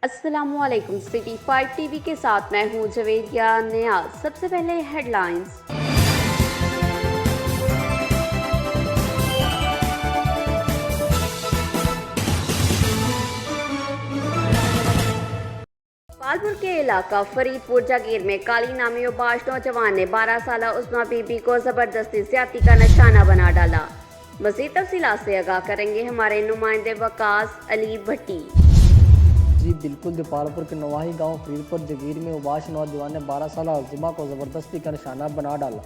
अस्सलामुअलैकुम। City 5 TV के साथ मैं हूं जवेदिया नियाज। सबसे पहले हेडलाइंस। पालपुर के इलाका फरीदपुर जागीर में काली नामी उबाश नौजवान ने 12 साल उस्मा बीबी को जबरदस्ती ज्यादती का निशाना बना डाला। मज़ीद तफसीलात से आगाह करेंगे हमारे नुमाइंदे वकास अली भट्टी। जी बिल्कुल, दीपालपुर के नवाही गांव फरीदपुर जगीर में उबाश नौजवान ने 12 साल जुमा को ज़बरदस्ती का निशाना बना डाला।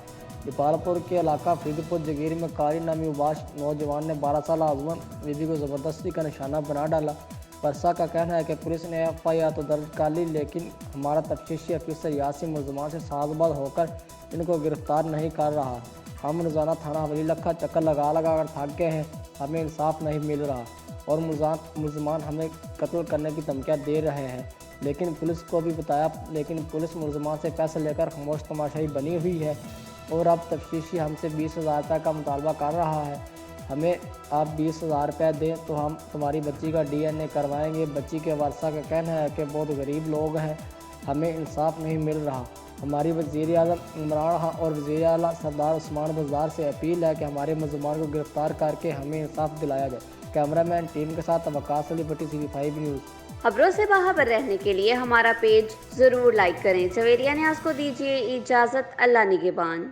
दीपालपुर के इलाका फरीदपुर जगीर में कारी नामी उबाश नौजवान ने 12 साल उस्मा बीबी को ज़बरदस्ती का निशाना बना डाला। परसा का कहना है कि पुलिस ने FIR तो दर्ज कर ली, लेकिन हमारा तफ्तीशी अफसर यासिन मुलजमान से साजबाज होकर इनको गिरफ्तार नहीं कर रहा। हम रोज़ाना थाना हवेली लखा चक्कर लगा कर थक गए हैं, हमें इंसाफ नहीं मिल रहा और मुलजमान हमें कत्ल करने की धमकियाँ दे रहे हैं। लेकिन पुलिस को भी बताया, लेकिन पुलिस मुलजमान से पैसे लेकर खामोश तमाशाई बनी हुई है और अब तफ्तीशी हमसे 20,000 रुपये का मुतालबा कर रहा है। हमें आप 20,000 रुपये दें तो हम तुम्हारी बच्ची का DNA करवाएंगे। बच्ची के वारसा का कहना है कि बहुत गरीब लोग हैं, हमें इंसाफ नहीं मिल रहा। हमारी वज़ीर आज़म इमरान खान और वज़ीर आला सरदार उस्मान बुज़दार से अपील है कि हमारे मुलजमान को गिरफ़्तार करके हमें इंसाफ दिलाया जाए। कैमरामैन टीम के साथ वकास अली भट्टी, City 5 न्यूज़। खबरों से बाखबर रहने के लिए हमारा पेज जरूर लाइक करें। जवेदिया नियाज को दीजिए इजाज़त। अल्लाह निगहबान।